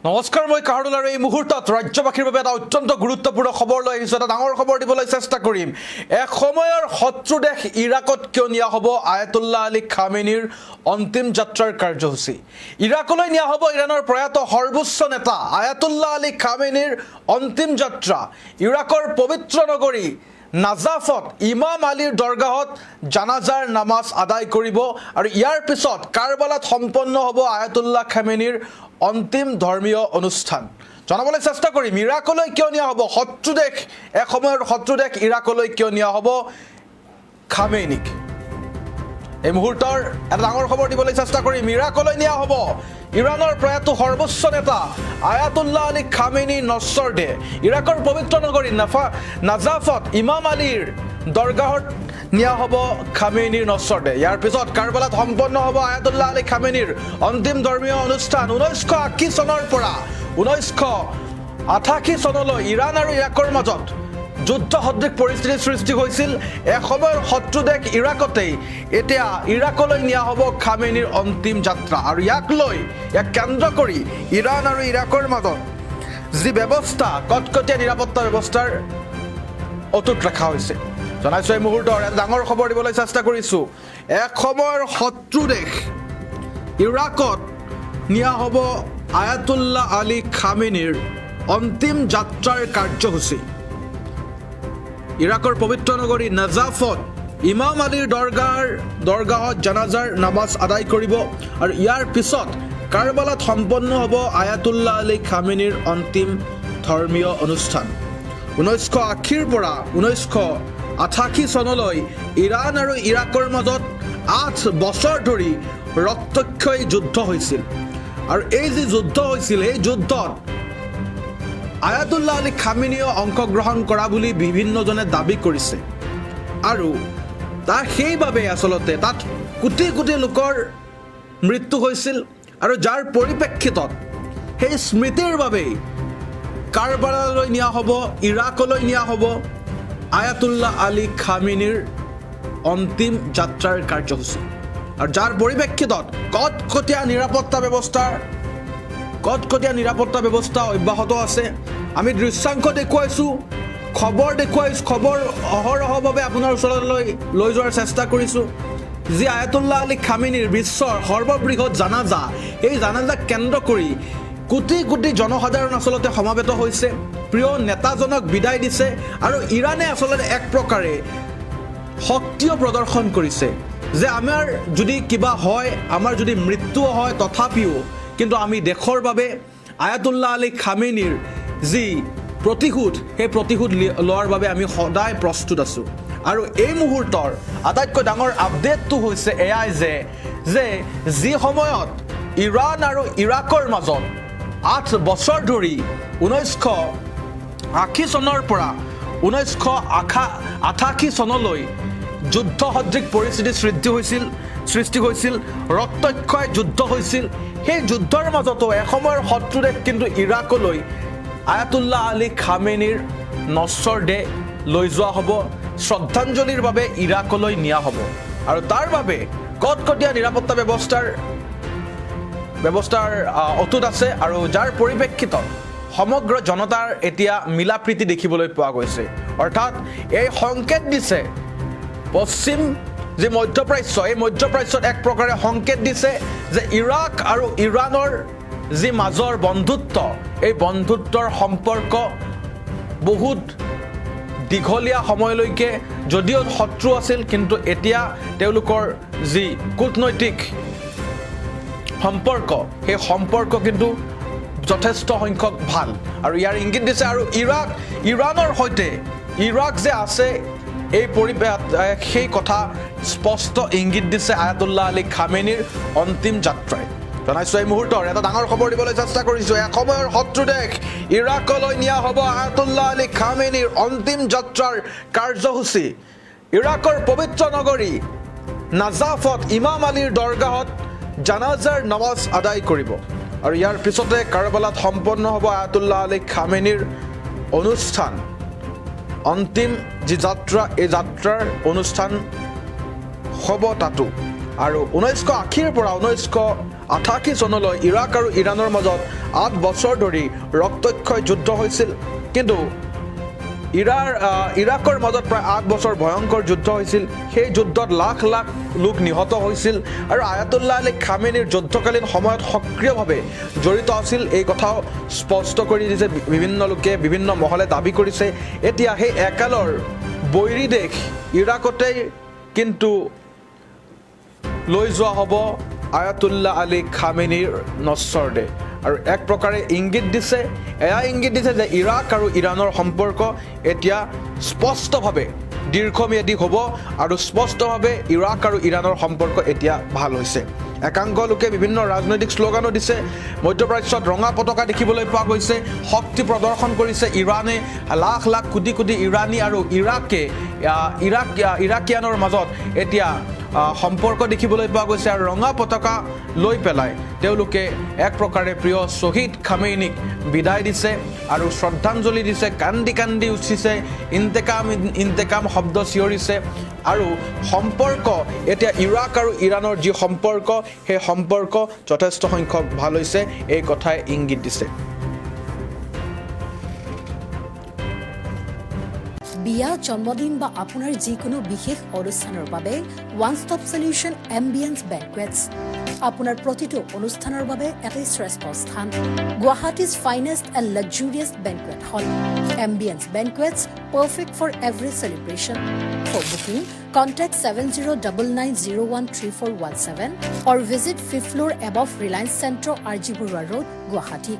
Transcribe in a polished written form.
নমস্কাৰ, মই কাহৰুল আৰু এই মুহূৰ্তত ৰাজ্যবাসীৰ বাবে এটা অত্যন্ত গুৰুত্বপূৰ্ণ খবৰ লৈ আহিছোঁ। এটা ডাঙৰ খবৰ দিবলৈ চেষ্টা কৰিম। এসময়ৰ শত্ৰু দেশ ইৰাকত কিয় নিয়া হ'ব আয়াতুল্লাহ আলী খামেনিৰ অন্তিম যাত্ৰাৰ কাৰ্যসূচী। ইৰাকলৈ নিয়া হ'ব ইৰাণৰ প্ৰয়াত সৰ্বোচ্চ নেতা আয়াতুল্লাহ আলী খামেনিৰ অন্তিম যাত্ৰা। ইৰাকৰ পবিত্ৰ নগৰী নাজাফত ইমাম আলীৰ দৰগাহত জানাজাৰ নামাজ আদায় কৰিব আৰু ইয়াৰ পিছত কাৰবালাত সম্পন্ন হ'ব আয়াতুল্লাহ খামেনিৰ অন্তিম ধৰ্মীয় অনুষ্ঠান। জনাবলৈ চেষ্টা কৰিম ইৰাকলৈ কিয় নিয়া হ'ব শত্ৰু দেশ, এসময়ৰ শত্ৰু দেশ ইৰাকলৈ কিয় নিয়া হ'ব খামেনিক। এই মুহূৰ্তৰ এটা ডাঙৰ খবৰ দিবলৈ চেষ্টা কৰিম। ইৰাকলৈ নিয়া হ'ব ইৰাণৰ প্ৰয়াত সৰ্বোচ্চ নেতা আয়াতুল্লাহ আলী খামেনি নশ্বৰ দেহ। ইৰাকৰ পবিত্ৰ নগৰী নাজাফত ইমাম আলীৰ দৰগাহত নিয়া হ'ব খামেনিৰ নশ্বৰ দেহ। ইয়াৰ পিছত কাৰবালাত সম্পন্ন হ'ব আয়াতুল্লাহ আলী খামেনিৰ অন্তিম ধৰ্মীয় অনুষ্ঠান। 1980 চনৰ পৰা 1988 চনলৈ ইৰাণ আৰু ইৰাকৰ মাজত যুদ্ধ সদৃশ পৰিস্থিতিৰ সৃষ্টি হৈছিল। এসময়ৰ শত্ৰু দেশ ইৰাকতেই এতিয়া ইৰাকলৈ নিয়া হ'ব খামেনিৰ অন্তিম যাত্ৰা আৰু ইয়াক কেন্দ্ৰ কৰি ইৰাণ আৰু ইৰাকৰ মাজত যি ব্যৱস্থা কটকটীয়া নিৰাপত্তা ব্যৱস্থাৰ অটুট ৰখা হৈছে। জনাইছোঁ এই মুহূৰ্তৰ এটা ডাঙৰ খবৰ দিবলৈ চেষ্টা কৰিছোঁ। এসময়ৰ শত্ৰু দেশ ইৰাকত নিয়া হ'ব আয়াতুল্লাহ আলী খামেনিৰ অন্তিম যাত্ৰাৰ কাৰ্যসূচী। ইৰাকৰ পবিত্ৰ নগৰী নাজাফত ইমাম আলীৰ দৰগাহত জানাজাৰ নামাজ আদায় কৰিব আৰু ইয়াৰ পিছত কাৰবালাত সম্পন্ন হ'ব আয়াতুল্লাহ আলী খামেনিৰ অন্তিম ধৰ্মীয় অনুষ্ঠান। 1980 পৰা 1988 চনলৈ ইৰাণ আৰু ইৰাকৰ মাজত 8 বছৰ ধৰি ৰক্তক্ষয়ী যুদ্ধ হৈছিল আৰু এই যি যুদ্ধ হৈছিল এই যুদ্ধত আয়াতুল্লাহ আলী খামেনিও অংশগ্ৰহণ কৰা বুলি বিভিন্নজনে দাবী কৰিছে আৰু সেইবাবে আচলতে তাত কোটি কোটি লোকৰ মৃত্যু হৈছিল আৰু যাৰ পৰিপ্ৰেক্ষিতত সেই স্মৃতিৰ বাবেই কাৰবালালৈ নিয়া হ'ব, ইৰাকলৈ নিয়া হ'ব আয়াতুল্লাহ আলী খামেনিৰ অন্তিম যাত্ৰাৰ কাৰ্যসূচী আৰু যাৰ পৰিপ্ৰেক্ষিতত কটকটীয়া নিৰাপত্তা ব্যৱস্থা অব্যাহত আছে। আমি দৃশ্যাংশ দেখুৱাইছোঁ, খবৰ অহৰহভাৱে আপোনাৰ ওচৰলৈ লৈ যোৱাৰ চেষ্টা কৰিছোঁ। যি আয়াতুল্লাহ আলী খামেনিৰ বিশ্বৰ সৰ্ববৃহৎ জানাজা, এই জানাজাক কেন্দ্ৰ কৰি কোটি কোটি জনসাধাৰণ আচলতে সমাবেত হৈছে, প্ৰিয় নেতাজনক বিদায় দিছে আৰু ইৰাণে আচলতে এক প্ৰকাৰে শক্তিও প্ৰদৰ্শন কৰিছে যে আমাৰ যদি কিবা হয়, আমাৰ যদি মৃত্যুও হয়, তথাপিও কিন্তু আমি দেশৰ বাবে আয়াতুল্লাহ আলী খামেনিৰ যি প্ৰতিশোধ, সেই প্ৰতিশোধ লোৱাৰ বাবে আমি সদায় প্ৰস্তুত আছোঁ। আৰু এই মুহূৰ্তৰ আটাইতকৈ ডাঙৰ আপডেটটো হৈছে এয়াই যে যি সময়ত ইৰাণ আৰু ইৰাকৰ মাজত 8 বছৰ ধৰি 1980 চনৰ পৰা 1988 চনলৈ যুদ্ধ সদৃশ পৰিস্থিতি সৃষ্টি হৈছিল, ৰক্তক্ষয় যুদ্ধ হৈছিল। সেই যুদ্ধৰ মাজতো এসময়ৰ শত্ৰু দেশ কিন্তু ইৰাকলৈ আয়াতুল্লাহ আলী খামেনিৰ নশ্বৰ দেহ লৈ যোৱা হ'ব, শ্ৰদ্ধাঞ্জলিৰ বাবে ইৰাকলৈ নিয়া হ'ব আৰু তাৰ বাবে কটকটীয়া নিৰাপত্তা ব্যৱস্থাৰ অটুট আছে আৰু যাৰ পৰিপ্ৰেক্ষিতত সমগ্ৰ জনতাৰ এতিয়া মিলা প্ৰীতি দেখিবলৈ পোৱা গৈছে। অৰ্থাৎ এই সংকেত দিছে পশ্চিম যি মধ্যপ্ৰাচ্য, এই মধ্যপ্ৰাচ্যত এক প্ৰকাৰে সংকেত দিছে যে ইৰাক আৰু ইৰাণৰ যি মাজৰ বন্ধুত্ব, এই বন্ধুত্বৰ সম্পৰ্ক বহুত দীঘলীয়া সময়লৈকে যদিও শত্ৰু আছিল, কিন্তু এতিয়া তেওঁলোকৰ যি কূটনৈতিক সম্পৰ্ক, সেই সম্পৰ্ক কিন্তু যথেষ্ট সংখ্যক ভাল আৰু ইয়াৰ ইংগিত দিছে। আৰু ইৰাণৰ সৈতে ইৰাক যে আছে এই সেই কথা স্পষ্ট ইংগিত দিছে আয়াতুল্লাহ আলী খামেনিৰ অন্তিম যাত্ৰাই। জনাইছোঁ এই মুহূৰ্তৰ এটা ডাঙৰ খবৰ দিবলৈ চেষ্টা কৰিছোঁ। এসময়ৰ শত্ৰু দেশ ইৰাকলৈ নিয়া হ'ব আয়াতুল্লাহ আলী খামেনিৰ অন্তিম যাত্ৰাৰ কাৰ্যসূচী। ইৰাকৰ পবিত্ৰ নগৰী নাজাফত ইমাম আলীৰ দৰগাহত জানাজাৰ নামাজ আদায় কৰিব আৰু ইয়াৰ পিছতে কাৰবালাত সম্পন্ন হ'ব আয়াতুল্লাহ আলী খামেনিৰ অনুষ্ঠান। অন্তিম যি যাত্ৰা, এই যাত্ৰাৰ অনুষ্ঠান হ'ব তাতো। আৰু 1980 পৰা 1988 চনলৈ ইৰাক আৰু ইৰাণৰ মাজত 8 বছৰ ধৰি ৰক্তক্ষয় যুদ্ধ হৈছিল কিন্তু ইৰাকৰ মাজত প্ৰায় 8 বছৰ ভয়ংকৰ যুদ্ধ হৈছিল সেই যুদ্ধত লাখ লাখ লোক নিহত হৈছিল আৰু আয়াতুল্লাহ আলী খামেনিৰ যুদ্ধকালীন সময়ত সক্ৰিয়ভাৱে জড়িত আছিল এই কথাও স্পষ্ট কৰি দিছে বিভিন্ন লোকে বিভিন্ন মহলে দাবী কৰিছে এতিয়া সেই একালৰ বৈৰী দেশ ইৰাকতেই কিন্তু লৈ যোৱা হ'ব আয়াতুল্লাহ আলী খামেনিৰ নশ্বৰ দেহ আৰু এক প্ৰকাৰে ইংগিত দিছে যে ইৰাক আৰু ইৰাণৰ সম্পৰ্ক এতিয়া স্পষ্টভাৱে দীৰ্ঘম্যাদী হ'ব আৰু স্পষ্টভাৱে ইৰাক আৰু ইৰাণৰ সম্পৰ্ক এতিয়া ভাল হৈছে একাংশ লোকে বিভিন্ন ৰাজনৈতিক শ্লোগানো দিছে মধ্যপ্ৰাচ্যত ৰঙা পতাকা দেখিবলৈ পোৱা গৈছে শক্তি প্ৰদৰ্শন কৰিছে ইৰাণে লাখ লাখ কোটি কোটি ইৰাণী আৰু ইৰাকিয়ানৰ মাজত এতিয়া সম্পৰ্ক দেখিবলৈ পোৱা গৈছে আৰু ৰঙা পতাকা লৈ পেলাই তেওঁলোকে এক প্ৰকাৰে প্ৰিয় শ্বহীদ খামেইনিক বিদায় দিছে আৰু শ্ৰদ্ধাঞ্জলি দিছে কান্দি কান্দি উঠিছে ইন্তেকাম শব্দ চিঞৰিছে আৰু সম্পৰ্ক এতিয়া ইৰাক আৰু ইৰাণৰ যি সম্পৰ্ক সেই সম্পৰ্ক যথেষ্ট সংখ্যক ভাল হৈছে এই কথাই ইংগিত দিছে বিয়া জন্মদিন বা আপোনাৰ যিকোনো বিশেষ অনুষ্ঠানৰ বাবে one stop solution ambience banquets আপোনাৰ প্ৰতিটো অনুষ্ঠানৰ বাবে এটাই শ্ৰেষ্ঠ স্থান Guwahati's finest and luxurious banquet hall ambience banquets perfect for every celebration. For booking, contact 7099013417 or visit 5th floor above Reliance Centro, RG Burwa Road, Guwahati.